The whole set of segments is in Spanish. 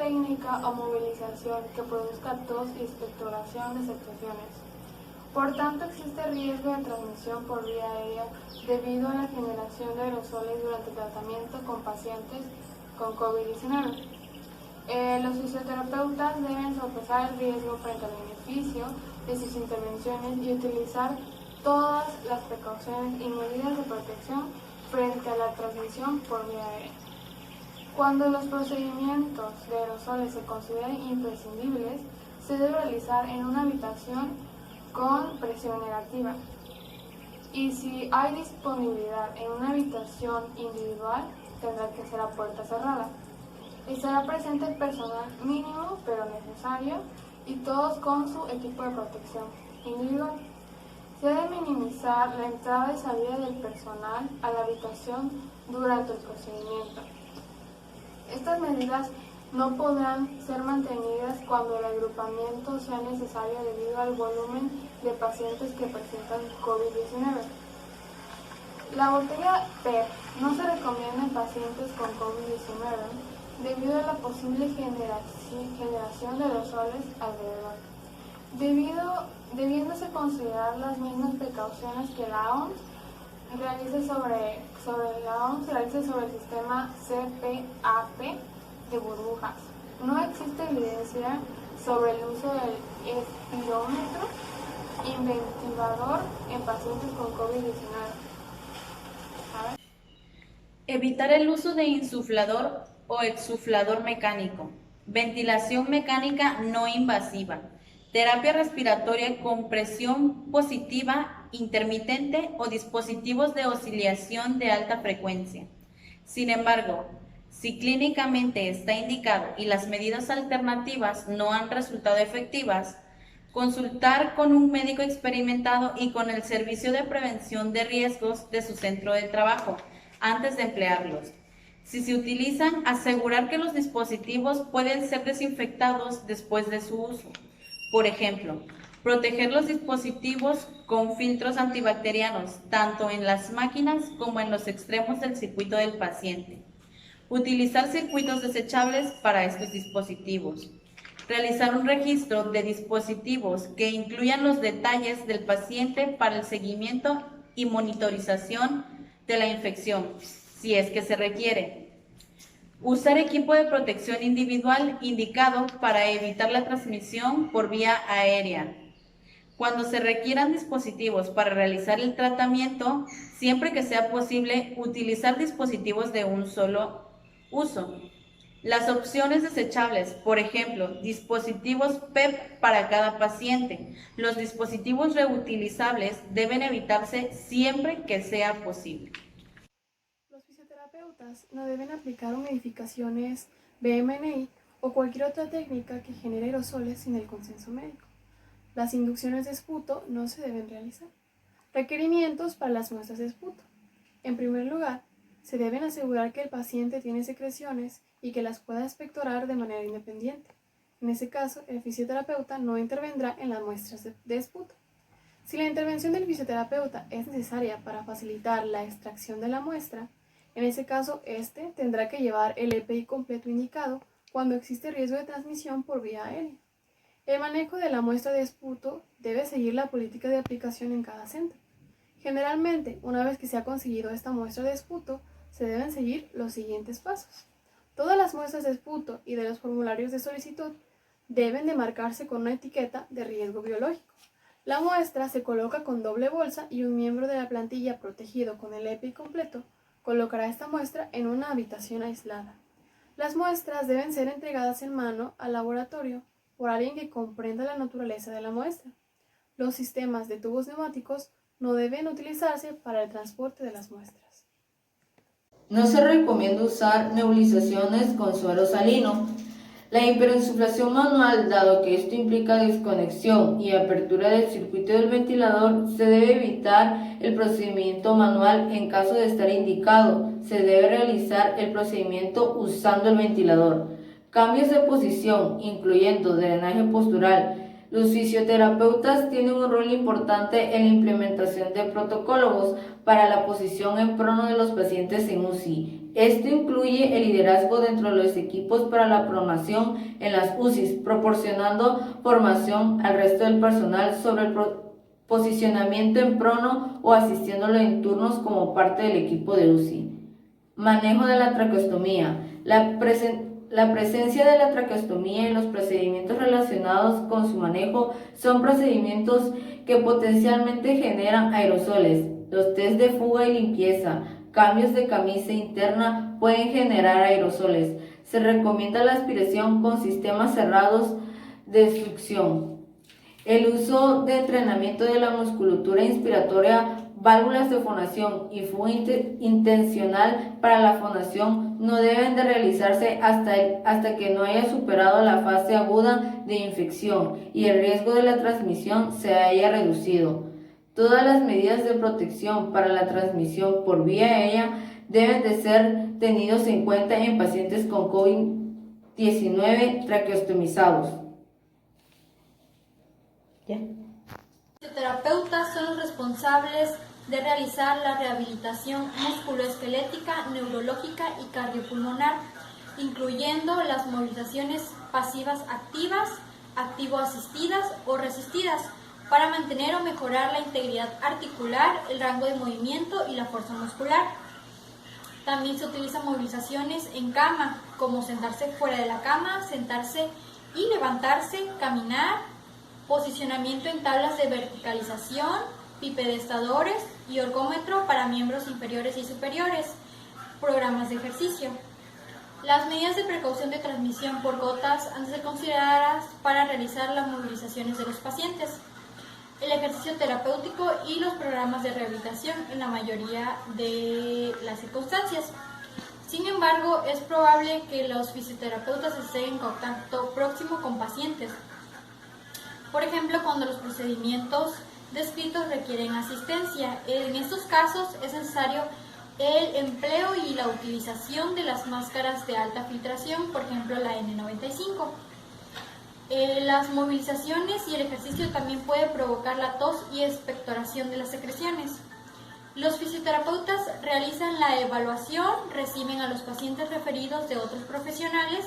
técnica o movilización que produzca tos y expectoración de secreciones. Por tanto, existe riesgo de transmisión por vía aérea debido a la generación de aerosoles durante el tratamiento con pacientes con COVID-19. Los fisioterapeutas deben sopesar el riesgo frente al beneficio de sus intervenciones y utilizar todas las precauciones y medidas de protección frente a la transmisión por vía aérea. Cuando los procedimientos de aerosoles se consideren imprescindibles, se debe realizar en una habitación con presión negativa. Y si hay disponibilidad en una habitación individual, tendrá que ser a puerta cerrada. Estará presente el personal mínimo pero necesario y todos con su equipo de protección individual. Se debe minimizar la entrada y salida del personal a la habitación durante el procedimiento. Estas medidas no podrán ser mantenidas cuando el agrupamiento sea necesario debido al volumen de pacientes que presentan COVID-19. La botella PET no se recomienda en pacientes con COVID-19 debido a la posible generación de aerosoles alrededor. Debiéndose considerar las mismas precauciones que la OMS realice sobre el sistema CPAP de burbujas. No existe evidencia sobre el uso del espirómetro inventivador en pacientes con COVID-19. Evitar el uso de insuflador o exsuflador mecánico. Ventilación mecánica no invasiva. Terapia respiratoria con presión positiva, intermitente o dispositivos de oscilación de alta frecuencia. Sin embargo, si clínicamente está indicado y las medidas alternativas no han resultado efectivas, consultar con un médico experimentado y con el servicio de prevención de riesgos de su centro de trabajo antes de emplearlos. Si se utilizan, asegurar que los dispositivos pueden ser desinfectados después de su uso. Por ejemplo, proteger los dispositivos con filtros antibacterianos, tanto en las máquinas como en los extremos del circuito del paciente. Utilizar circuitos desechables para estos dispositivos. Realizar un registro de dispositivos que incluyan los detalles del paciente para el seguimiento y monitorización de la infección, si es que se requiere. Usar equipo de protección individual indicado para evitar la transmisión por vía aérea. Cuando se requieran dispositivos para realizar el tratamiento, siempre que sea posible, utilizar dispositivos de un solo uso. Las opciones desechables, por ejemplo, dispositivos PEP para cada paciente. Los dispositivos reutilizables deben evitarse siempre que sea posible. Los fisioterapeutas no deben aplicar humidificaciones BMNI o cualquier otra técnica que genere aerosoles sin el consenso médico. Las inducciones de esputo no se deben realizar. Requerimientos para las muestras de esputo. En primer lugar, se deben asegurar que el paciente tiene secreciones y que las pueda expectorar de manera independiente. En ese caso, el fisioterapeuta no intervendrá en las muestras de esputo. Si la intervención del fisioterapeuta es necesaria para facilitar la extracción de la muestra, en ese caso, éste tendrá que llevar el EPI completo indicado cuando existe riesgo de transmisión por vía aérea. El manejo de la muestra de esputo debe seguir la política de aplicación en cada centro. Generalmente, una vez que se ha conseguido esta muestra de esputo, se deben seguir los siguientes pasos. Todas las muestras de esputo y de los formularios de solicitud deben de marcarse con una etiqueta de riesgo biológico. La muestra se coloca con doble bolsa y un miembro de la plantilla protegido con el EPI completo colocará esta muestra en una habitación aislada. Las muestras deben ser entregadas en mano al laboratorio por alguien que comprenda la naturaleza de la muestra. Los sistemas de tubos neumáticos no deben utilizarse para el transporte de las muestras. No se recomienda usar nebulizaciones con suero salino. La hiperinsuflación manual, dado que esto implica desconexión y apertura del circuito del ventilador, se debe evitar el procedimiento manual en caso de estar indicado. Se debe realizar el procedimiento usando el ventilador. Cambios de posición, incluyendo drenaje postural. Los fisioterapeutas tienen un rol importante en la implementación de protocolos para la posición en prono de los pacientes en UCI. Esto incluye el liderazgo dentro de los equipos para la pronación en las UCIs, proporcionando formación al resto del personal sobre el posicionamiento en prono o asistiéndolo en turnos como parte del equipo de UCI. Manejo de la traqueostomía. La presencia de la traqueostomía y los procedimientos relacionados con su manejo son procedimientos que potencialmente generan aerosoles. Los test de fuga y limpieza, cambios de camisa interna pueden generar aerosoles. Se recomienda la aspiración con sistemas cerrados de succión. El uso de entrenamiento de la musculatura inspiratoria, válvulas de fonación y fuga intencional para la fonación no deben de realizarse hasta que no haya superado la fase aguda de infección y el riesgo de la transmisión se haya reducido. Todas las medidas de protección para la transmisión por vía aérea deben de ser tenidos en cuenta en pacientes con COVID-19 traqueostomizados. Los fisioterapeutas son los responsables de realizar la rehabilitación musculoesquelética, neurológica y cardiopulmonar, incluyendo las movilizaciones pasivas activas, activo-asistidas o resistidas, para mantener o mejorar la integridad articular, el rango de movimiento y la fuerza muscular. También se utilizan movilizaciones en cama, como sentarse fuera de la cama, sentarse y levantarse, caminar, posicionamiento en tablas de verticalización, bipedestadores y ergómetro para miembros inferiores y superiores, programas de ejercicio. Las medidas de precaución de transmisión por gotas han de ser consideradas para realizar las movilizaciones de los pacientes, el ejercicio terapéutico y los programas de rehabilitación en la mayoría de las circunstancias. Sin embargo, es probable que los fisioterapeutas estén en contacto próximo con pacientes. Por ejemplo, cuando los procedimientos descritos requieren asistencia. En estos casos es necesario el empleo y la utilización de las máscaras de alta filtración, por ejemplo la N95. Las movilizaciones y el ejercicio también puede provocar la tos y expectoración de las secreciones. Los fisioterapeutas realizan la evaluación, reciben a los pacientes referidos de otros profesionales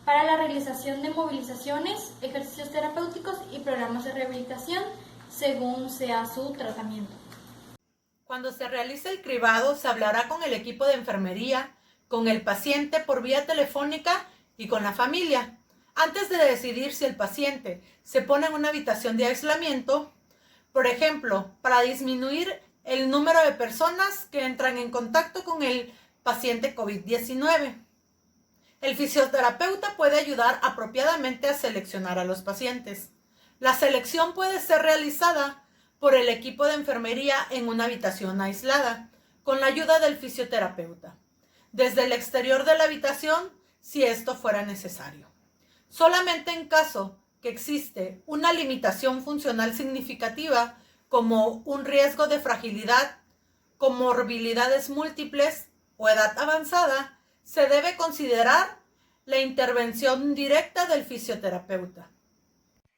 para la realización de movilizaciones, ejercicios terapéuticos y programas de rehabilitación según sea su tratamiento. Cuando se realice el cribado, se hablará con el equipo de enfermería, con el paciente por vía telefónica y con la familia. Antes de decidir si el paciente se pone en una habitación de aislamiento, por ejemplo, para disminuir el número de personas que entran en contacto con el paciente COVID-19. El fisioterapeuta puede ayudar apropiadamente a seleccionar a los pacientes. La selección puede ser realizada por el equipo de enfermería en una habitación aislada, con la ayuda del fisioterapeuta, desde el exterior de la habitación, si esto fuera necesario. Solamente en caso que existe una limitación funcional significativa, como un riesgo de fragilidad, comorbilidades múltiples o edad avanzada, se debe considerar la intervención directa del fisioterapeuta.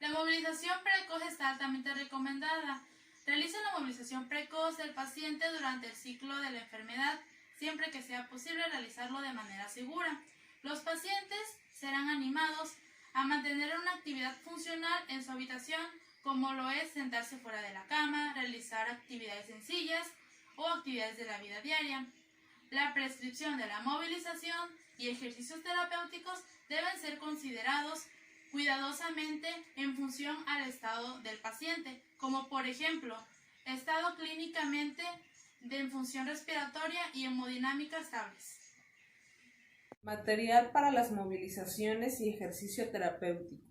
La movilización precoz está altamente recomendada. Realiza la movilización precoz del paciente durante el ciclo de la enfermedad, siempre que sea posible realizarlo de manera segura. Los pacientes serán animados a mantener una actividad funcional en su habitación, como lo es sentarse fuera de la cama, realizar actividades sencillas o actividades de la vida diaria. La prescripción de la movilización y ejercicios terapéuticos deben ser considerados cuidadosamente en función al estado del paciente, como por ejemplo, estado clínicamente de función respiratoria y hemodinámica estables. Material para las movilizaciones y ejercicio terapéutico.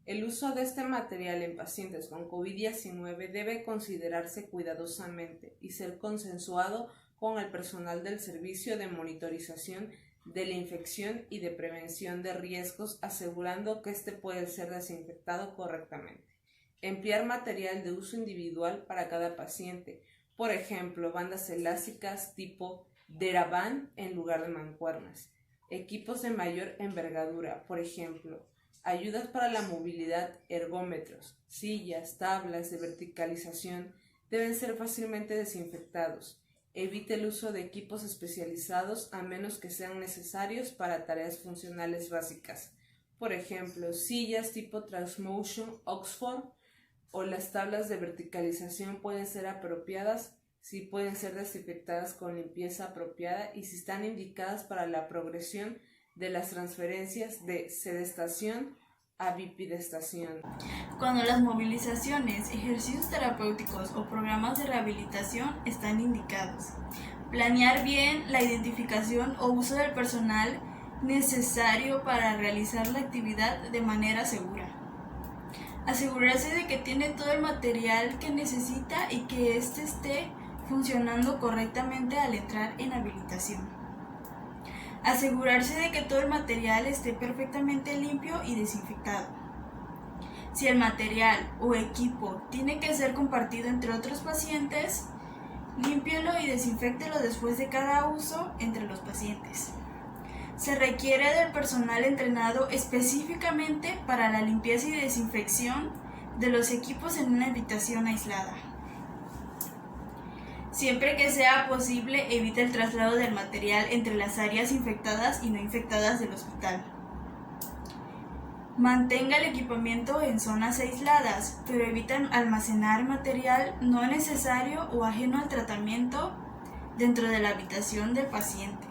El uso de este material en pacientes con COVID-19 debe considerarse cuidadosamente y ser consensuado con el personal del servicio de monitorización de la infección y de prevención de riesgos, asegurando que éste puede ser desinfectado correctamente. Emplear material de uso individual para cada paciente, por ejemplo, bandas elásticas tipo Deraban en lugar de mancuernas. Equipos de mayor envergadura, por ejemplo, ayudas para la movilidad, ergómetros, sillas, tablas de verticalización, deben ser fácilmente desinfectados. Evite el uso de equipos especializados a menos que sean necesarios para tareas funcionales básicas. Por ejemplo, sillas tipo Transmotion Oxford o las tablas de verticalización pueden ser apropiadas si pueden ser desinfectadas con limpieza apropiada y si están indicadas para la progresión de las transferencias de sedestación a bipidestación. Cuando las movilizaciones, ejercicios terapéuticos o programas de rehabilitación están indicados. Planear bien la identificación o uso del personal necesario para realizar la actividad de manera segura. Asegurarse de que tiene todo el material que necesita y que éste esté funcionando correctamente al entrar en habilitación. Asegurarse de que todo el material esté perfectamente limpio y desinfectado. Si el material o equipo tiene que ser compartido entre otros pacientes, límpielo y desinféctelo después de cada uso entre los pacientes. Se requiere del personal entrenado específicamente para la limpieza y desinfección de los equipos en una habitación aislada. Siempre que sea posible, evite el traslado del material entre las áreas infectadas y no infectadas del hospital. Mantenga el equipamiento en zonas aisladas, pero evite almacenar material no necesario o ajeno al tratamiento dentro de la habitación del paciente.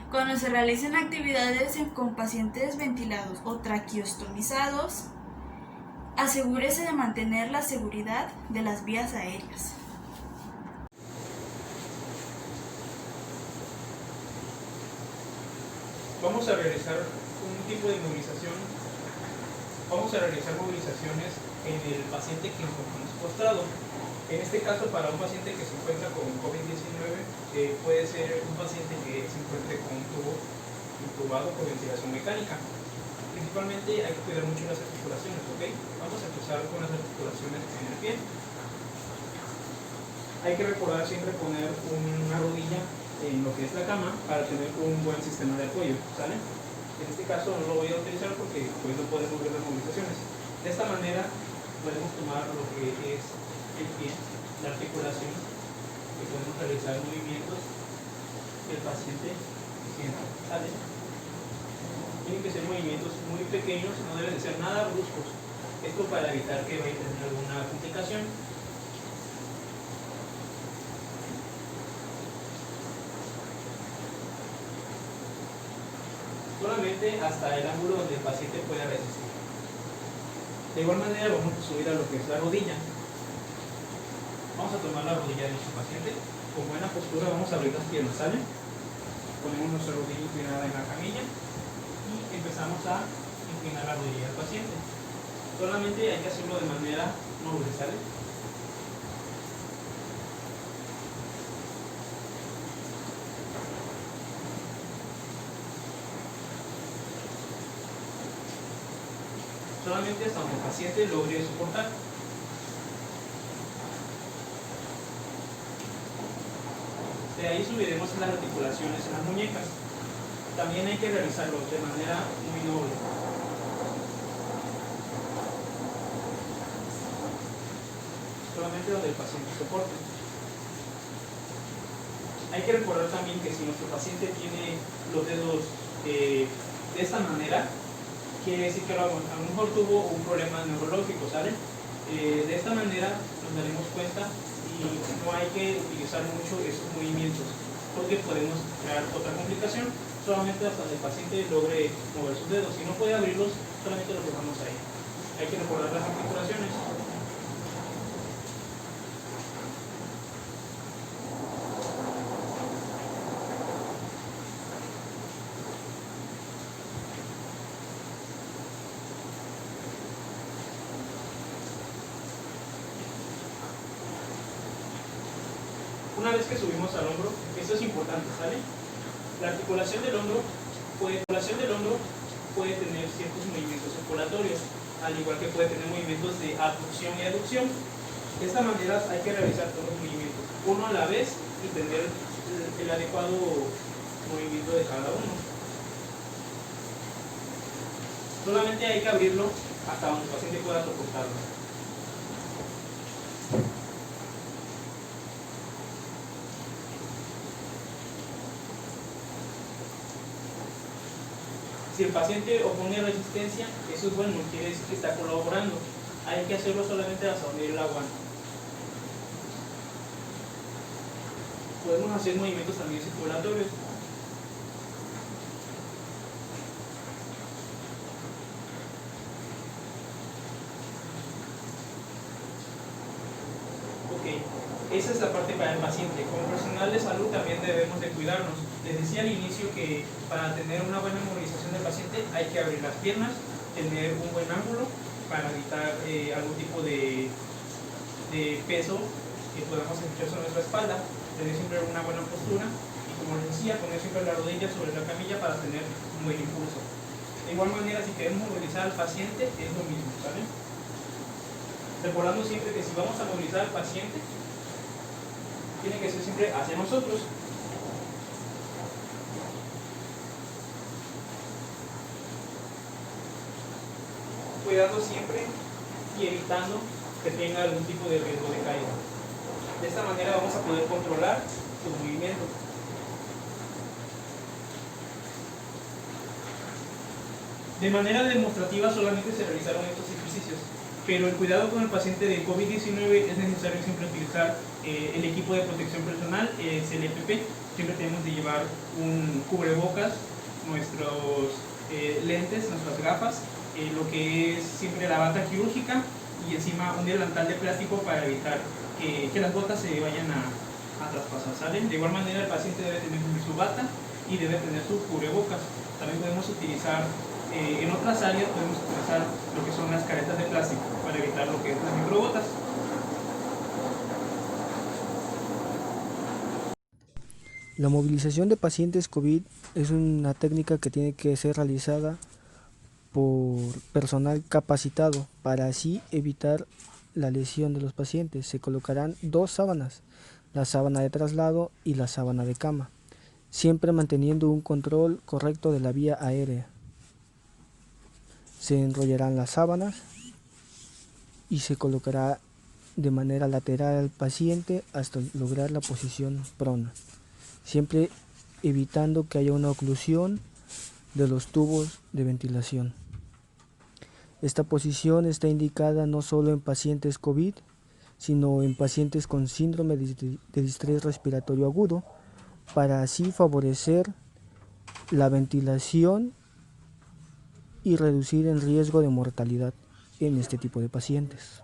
Cuando se realicen actividades con pacientes ventilados o traqueostomizados, asegúrese de mantener la seguridad de las vías aéreas. Vamos a realizar un tipo de movilización. Vamos a realizar movilizaciones en el paciente que encontramos postrado. En este caso, para un paciente que se encuentra con COVID-19, puede ser un paciente que se encuentre con un tubo intubado con ventilación mecánica. Principalmente hay que cuidar mucho las articulaciones, ¿ok? Vamos a empezar con las articulaciones en el pie. Hay que recordar siempre poner una rodilla en lo que es la cama para tener un buen sistema de apoyo, ¿sale? En este caso no lo voy a utilizar porque pues no podemos ver las movilizaciones. De esta manera podemos tomar lo que es el pie, la articulación, y podemos realizar movimientos que el paciente sienta, ¿sale? Tienen que ser movimientos muy pequeños, no deben de ser nada bruscos. Esto para evitar que vaya a tener alguna complicación. Solamente hasta el ángulo donde el paciente pueda resistir. De igual manera vamos a subir a lo que es la rodilla. Vamos a tomar la rodilla de nuestro paciente. Con buena postura vamos a abrir las piernas, ¿sale? Ponemos nuestra rodilla inclinada en la camilla y empezamos a inclinar la rodilla del paciente. Solamente hay que hacerlo de manera noble, ¿sale? Solamente hasta donde el paciente logre soportar. De ahí subiremos las articulaciones en las muñecas. También hay que realizarlo de manera muy noble. Solamente donde el paciente soporte. Hay que recordar también que si nuestro paciente tiene los dedos de esta manera, quiere decir que a lo mejor tuvo un problema neurológico, ¿sale? De esta manera nos daremos cuenta y no hay que utilizar mucho esos movimientos porque podemos crear otra complicación. Solamente hasta el paciente logre mover sus dedos. Si no puede abrirlos, solamente lo dejamos ahí. Hay que recordar las articulaciones. Una vez que subimos al hombro, esto es importante, ¿sale? La articulación del hombro puede tener ciertos movimientos circulatorios, al igual que puede tener movimientos de abducción y aducción. De esta manera hay que realizar todos los movimientos, uno a la vez, y tener el adecuado movimiento de cada uno. Solamente hay que abrirlo hasta donde el paciente pueda soportarlo. Si el paciente opone resistencia, eso es bueno, quiere decir que está colaborando. Hay que hacerlo solamente hasta donde él aguanta. Podemos hacer movimientos también circulatorios. Esa es la parte para el paciente. Como personal de salud también debemos de cuidarnos. Les decía al inicio que para tener una buena movilización del paciente hay que abrir las piernas, tener un buen ángulo para evitar algún tipo de peso que podamos ejercer sobre nuestra espalda, tener siempre una buena postura y, como les decía, poner siempre la rodilla sobre la camilla para tener un buen impulso. De igual manera, si queremos movilizar al paciente, es lo mismo, ¿saben? Recordando siempre que si vamos a movilizar al paciente, tiene que ser siempre hacia nosotros. Cuidando siempre y evitando que tenga algún tipo de riesgo de caída. De esta manera vamos a poder controlar su movimiento. De manera demostrativa solamente se realizaron estos ejercicios, pero el cuidado con el paciente de COVID-19 es necesario siempre utilizar el equipo de protección personal, CLPP. Siempre tenemos de llevar un cubrebocas, nuestros lentes, nuestras gafas, lo que es siempre la bata quirúrgica y encima un delantal de plástico para evitar que las botas se vayan a traspasar, ¿salen? De igual manera el paciente debe tener su bata y debe tener su cubrebocas. También podemos utilizar, en otras áreas podemos utilizar lo que son las caretas de plástico para evitar lo que es las microgotas. La movilización de pacientes COVID es una técnica que tiene que ser realizada por personal capacitado para así evitar la lesión de los pacientes. Se colocarán 2 sábanas, la sábana de traslado y la sábana de cama, siempre manteniendo un control correcto de la vía aérea. Se enrollarán las sábanas y se colocará de manera lateral al paciente hasta lograr la posición prona, siempre evitando que haya una oclusión de los tubos de ventilación. Esta posición está indicada no solo en pacientes COVID, sino en pacientes con síndrome de distrés respiratorio agudo, para así favorecer la ventilación y reducir el riesgo de mortalidad en este tipo de pacientes.